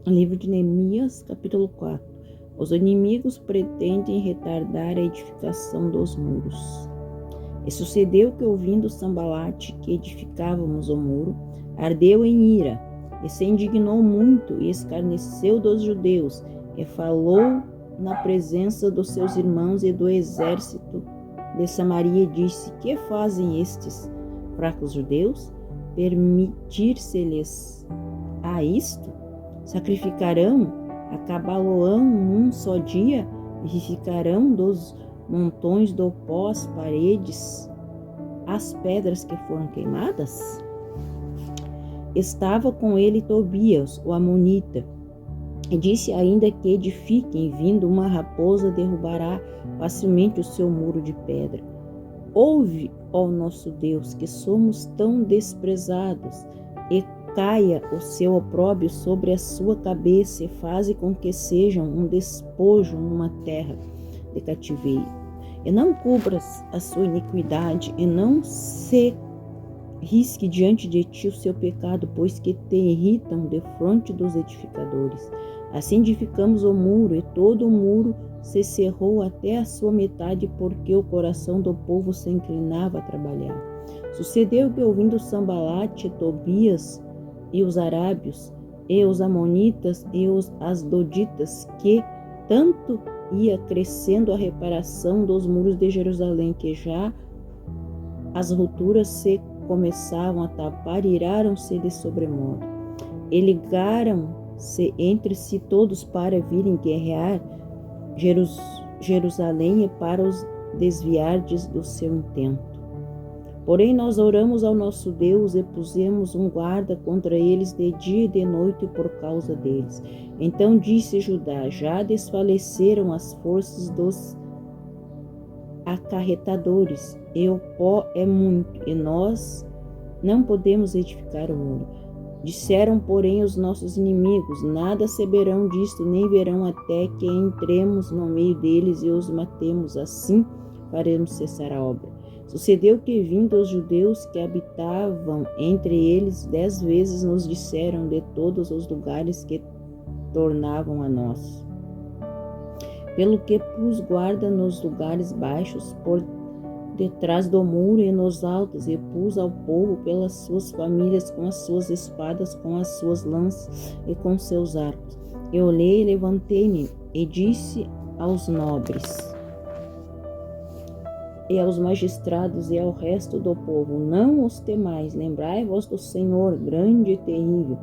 Livro de Neemias, capítulo 4. Os inimigos pretendem retardar a edificação dos muros. E sucedeu que, ouvindo Sambalate que edificávamos o muro, ardeu em ira, e se indignou muito, e escarneceu dos judeus, e falou na presença dos seus irmãos e do exército de Samaria, e disse: Que fazem estes fracos judeus? Permitir-se-lhes a isto? Sacrificarão, acabá-lo-ão num só dia, e ficarão dos montões do pó as paredes, as pedras que foram queimadas? Estava com ele Tobias, o amonita, e disse ainda que edifiquem, vindo uma raposa derrubará facilmente o seu muro de pedra. Ouve, ó nosso Deus, que somos tão desprezados, e caia o seu opróbrio sobre a sua cabeça, e faze com que sejam um despojo numa terra de cativeiro. E não cubras a sua iniquidade, e não se risque diante de ti o seu pecado, pois que te irritam defronte dos edificadores. Assim edificamos o muro, e todo o muro se cerrou até a sua metade, porque o coração do povo se inclinava a trabalhar. Sucedeu que, ouvindo Sambalate, Tobias e os arábios, e os amonitas e os asdoditas, que tanto ia crescendo a reparação dos muros de Jerusalém, que já as rupturas se começavam a tapar, iraram-se de sobremodo, e ligaram-se entre si todos para virem guerrear Jerusalém e para os desviardes do seu intento. Porém nós oramos ao nosso Deus e pusemos um guarda contra eles de dia e de noite por causa deles. Então disse Judá: Já desfaleceram as forças dos acarretadores, e o pó é muito, e nós não podemos edificar o muro. Disseram, porém, os nossos inimigos: Nada saberão disto, nem verão, até que entremos no meio deles e os matemos. Assim faremos cessar a obra. Sucedeu que, vindo os judeus que habitavam entre eles, 10 vezes nos disseram de todos os lugares que tornavam a nós. Pelo que pus guarda nos lugares baixos, por detrás do muro e nos altos, e pus ao povo pelas suas famílias, com as suas espadas, com as suas lanças e com seus arcos. Eu olhei e levantei-me, e disse aos nobres e aos magistrados e ao resto do povo: Não os temais, lembrai-vos do Senhor, grande e terrível,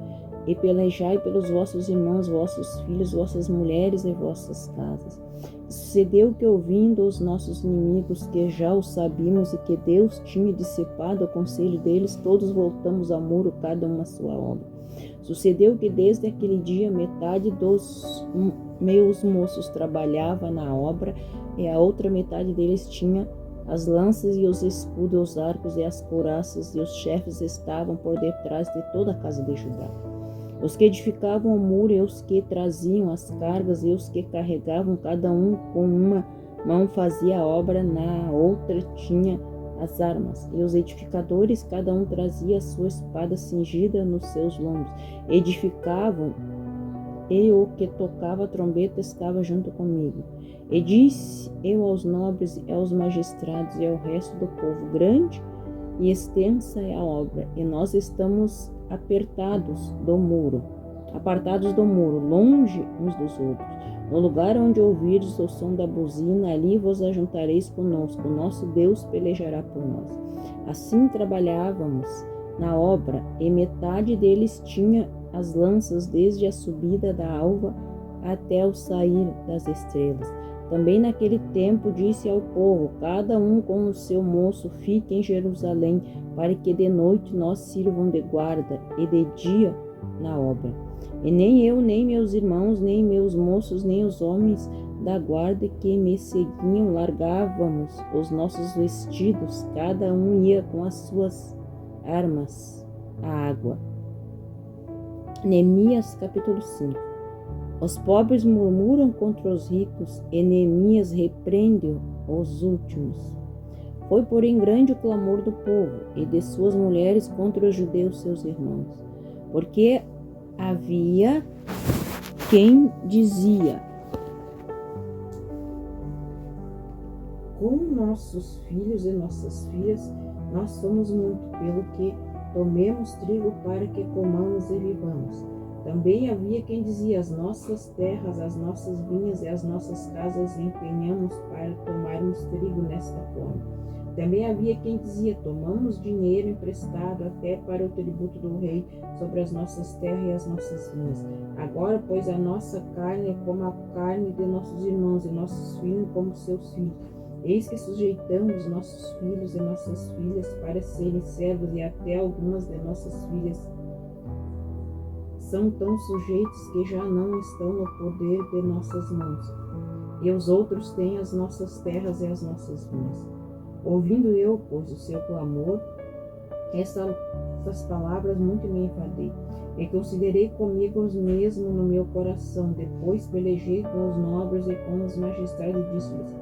e pelejai pelos vossos irmãos, vossos filhos, vossas mulheres e vossas casas. Sucedeu que, ouvindo os nossos inimigos, que já o sabíamos, e que Deus tinha dissipado o conselho deles, todos voltamos ao muro, cada um à sua obra. Sucedeu que, desde aquele dia, metade dos meus moços trabalhava na obra, e a outra metade deles tinha as lanças e os escudos, os arcos e as couraças, e os chefes estavam por detrás de toda a casa de Judá. Os que edificavam o muro, e os que traziam as cargas, e os que carregavam, cada um com uma mão fazia a obra, na outra tinha as armas. E os edificadores, cada um trazia a sua espada cingida nos seus lombos. Edificavam, e o que tocava a trombeta estava junto comigo. E disse eu aos nobres, e aos magistrados, e ao resto do povo: Grande e extensa é a obra, e nós estamos apartados do muro, longe uns dos outros. No lugar onde ouvirdes o som da buzina, ali vos ajuntareis conosco, nosso Deus pelejará por nós. Assim trabalhávamos na obra, e metade deles tinha as lanças desde a subida da alva até o sair das estrelas. Também naquele tempo disse ao povo: Cada um com o seu moço fique em Jerusalém, para que de noite nós sirvam de guarda, e de dia na obra. E nem eu, nem meus irmãos, nem meus moços, nem os homens da guarda que me seguiam largávamos os nossos vestidos, cada um ia com as suas armas à água. Neemias capítulo 5. Os pobres murmuram contra os ricos, e Neemias repreende os últimos. Foi, porém, grande o clamor do povo e de suas mulheres contra os judeus, seus irmãos, porque havia quem dizia: com nossos filhos e nossas filhas nós somos muito, pelo que tomemos trigo para que comamos e vivamos. Também havia quem dizia: as nossas terras, as nossas vinhas e as nossas casas empenhamos para tomarmos trigo nesta fome. Também havia quem dizia: tomamos dinheiro emprestado até para o tributo do rei sobre as nossas terras e as nossas vinhas. Agora, pois, a nossa carne é como a carne de nossos irmãos e nossos filhos como seus filhos. Eis que sujeitamos nossos filhos e nossas filhas para serem servos, e até algumas de nossas filhas são tão sujeitos que já não estão no poder de nossas mãos. E os outros têm as nossas terras e as nossas vinhas. Ouvindo eu, pois, o seu clamor, essas palavras muito me enfadei, e considerei comigo os mesmo no meu coração. Depois pelejei com os nobres e com os magistrados e disse-lhes: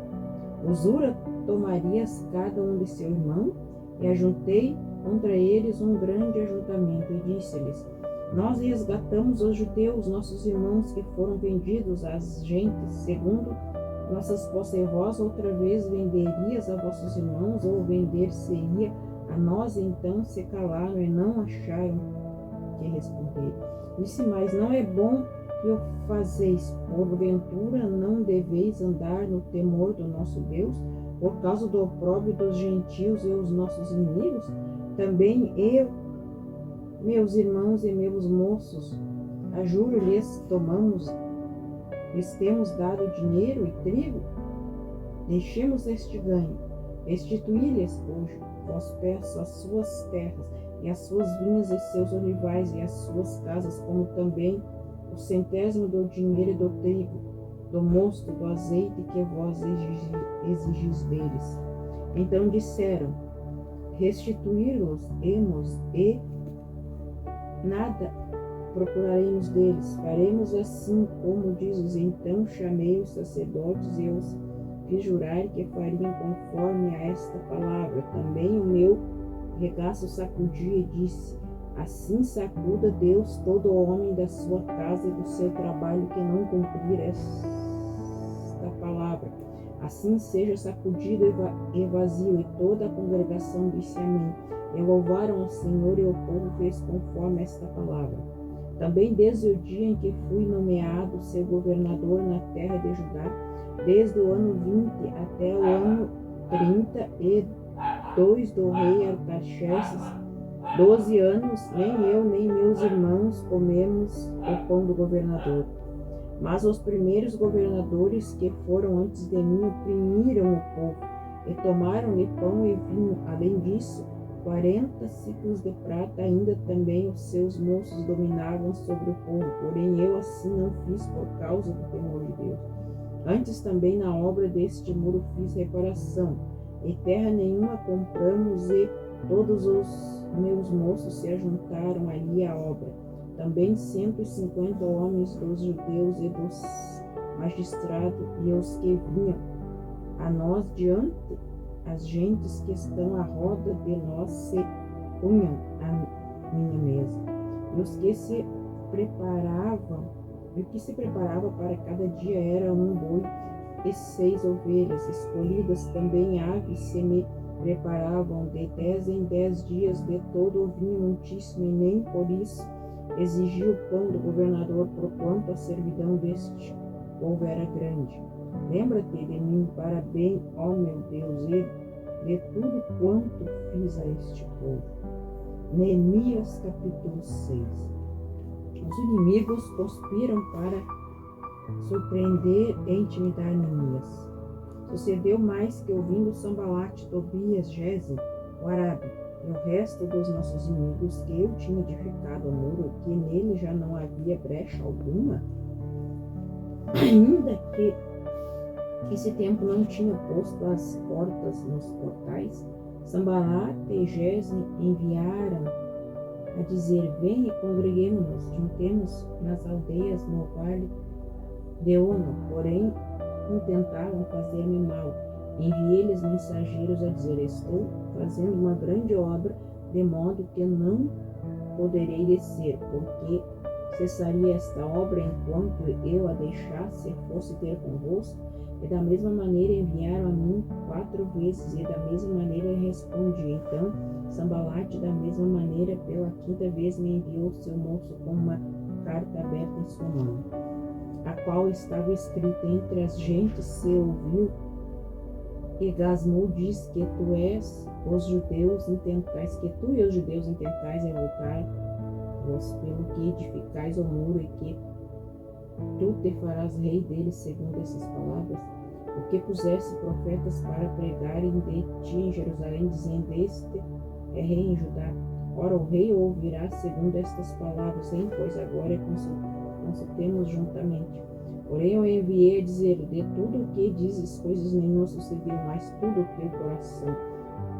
usura tomarias cada um de seu irmão? E ajuntei contra eles um grande ajuntamento, e disse-lhes: nós resgatamos os judeus, nossos irmãos, que foram vendidos às gentes, segundo nossas posses, e vós outra vez venderias a vossos irmãos, ou vender-se-ia a nós? Então se calaram e não acharam que responder. Disse mais: não é bom que o fazeis, porventura não deveis andar no temor do nosso Deus, por causa do opróbrio dos gentios e os nossos inimigos? Também eu, meus irmãos e meus moços, ajuro-lhes, lhes temos dado dinheiro e trigo? Deixemos este ganho, restituí-lhes, vós peço, as suas terras e as suas vinhas e seus olivais e as suas casas, como também o centésimo do dinheiro e do trigo, do mosto, do azeite que vós exigis deles. Então disseram: restituí-los-emos e nada procuraremos deles. Faremos assim como dizes. Então chamei os sacerdotes e os fiz jurar que fariam conforme a esta palavra. Também o meu regaço sacudia e disse: assim sacuda Deus todo homem da sua casa e do seu trabalho que não cumprir esta palavra. Assim seja sacudido e vazio. E toda a congregação disse amém. E louvaram ao Senhor, e o povo fez conforme esta palavra. Também desde o dia em que fui nomeado ser governador na terra de Judá, desde o ano 20 até o ano 32 do rei Artaxerxes, 12 anos, nem eu nem meus irmãos comemos o pão do governador. Mas os primeiros governadores que foram antes de mim oprimiram o povo, e tomaram-lhe pão e vinho. Além disso, 40 ciclos de prata, ainda também os seus moços dominavam sobre o povo. Porém eu assim não fiz por causa do temor de Deus. Antes também na obra deste muro fiz reparação, e terra nenhuma compramos, e todos os meus moços se ajuntaram ali à obra. Também 150 homens dos judeus e dos magistrados, e os que vinham a nós diante, as gentes que estão à roda de nós se punham à minha mesa. E os que se preparavam, e o que se preparava para cada dia era um boi e 6 ovelhas. Escolhidas também aves se me preparavam de 10 em 10 dias, de todo o vinho muitíssimo, e nem por isso exigi o pão do governador, porquanto a servidão deste povo era grande. Lembra-te de mim para bem, ó meu Deus, e de tudo quanto fiz a este povo. Neemias capítulo 6. Os inimigos conspiram para surpreender e intimidar Neemias. Sucedeu mais que, ouvindo Sambalate, Tobias, Gesem, o Arabe, e o resto dos nossos inimigos, que eu tinha edificado o muro, que nele já não havia brecha alguma, ainda que esse tempo não tinha posto as portas nos portais, Sambalate e Gesem enviaram a dizer: vem e congreguemo-nos, juntemos nas aldeias no vale de Ono. Porém intentavam fazer-me mal. Enviei-lhes mensageiros a dizer: estou fazendo uma grande obra, de modo que não poderei descer, porque cessaria esta obra enquanto eu a deixasse e fosse ter convosco? E da mesma maneira enviaram a mim 4 vezes, e da mesma maneira respondi. Então Sambalate, da mesma maneira, pela 5ª vez me enviou seu moço com uma carta aberta em sua mão, a qual estava escrita: entre as gentes se ouviu e Gasmou diz que tu e os judeus intentais revoltar-vos pelo que edificais o muro, e que tu te farás rei deles segundo essas palavras, porque puseste profetas para pregarem de ti em Jerusalém, dizendo: este é rei em Judá. Ora, o rei ouvirá segundo estas palavras, pois agora consultemos juntamente. Porém eu enviei a dizer: de tudo o que dizes, coisas nenhuma sucedeu, mas tudo o teu coração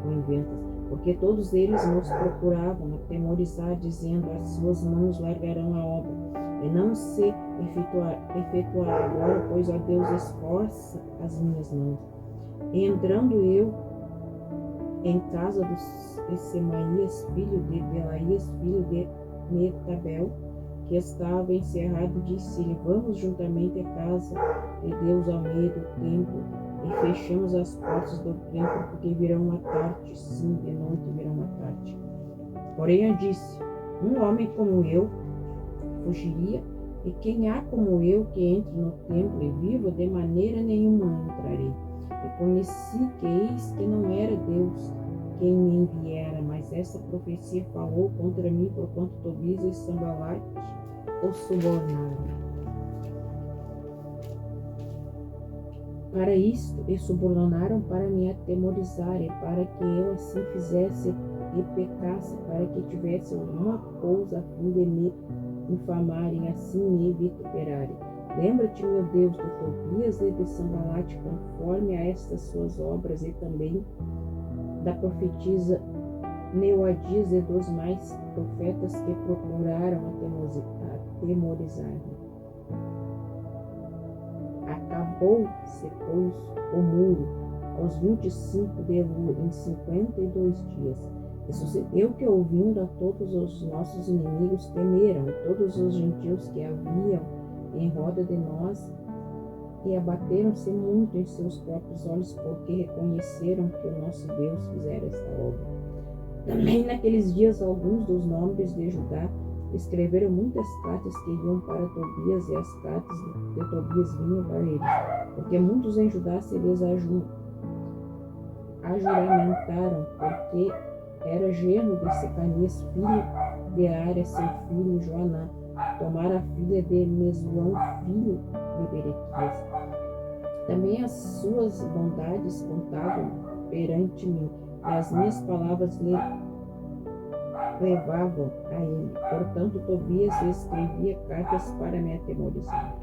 o inventas. Porque todos eles nos procuravam atemorizar, dizendo: as suas mãos largarão a obra, e não se efetuará agora, pois, ó Deus, esforça as minhas mãos. E entrando eu em casa de Semaías, filho de Delaías, filho de Metabel, que estava encerrado, disse-lhe: vamos juntamente à casa de Deus ao meio do templo, e fechemos as portas do templo, porque virão a tarde, sim, de noite virão a tarde. Porém eu disse: um homem como eu fugiria, e quem há como eu que entre no templo e viva? De maneira nenhuma entrarei. E conheci que eis que não era Deus quem me enviara, mas essa profecia falou contra mim, porquanto Tobias e Sambalate o subornaram. Para isto, e subornaram para me atemorizar, e para que eu assim fizesse e pecasse, para que tivesse alguma coisa a fim de me infamarem, assim me vituperarem. Lembra-te, meu Deus, de Tobias e de Sambalate, conforme a estas suas obras, e também da profetisa Neoadias e dos mais profetas que procuraram atemorizar-me. Acabou-se, pois, o muro aos 25 de Elul, em 52 dias. E sucedeu que, ouvindo a todos os nossos inimigos, temeram, e todos os gentios que haviam em roda de nós, e abateram-se muito em seus próprios olhos, porque reconheceram que o nosso Deus fizera esta obra. Também naqueles dias alguns dos nobres de Judá escreveram muitas cartas que iam para Tobias, e as cartas de Tobias vinham para ele, porque muitos em Judá se lhes ajuramentaram, porque era genro de Secanias, filho de Ária, seu filho Joanã, tomara a filha de Mesulão, filho de Berequias. Também as suas bondades contavam perante mim, e as minhas palavras lhe levavam a ele. Portanto, Tobias escrevia cartas para me atemorizar.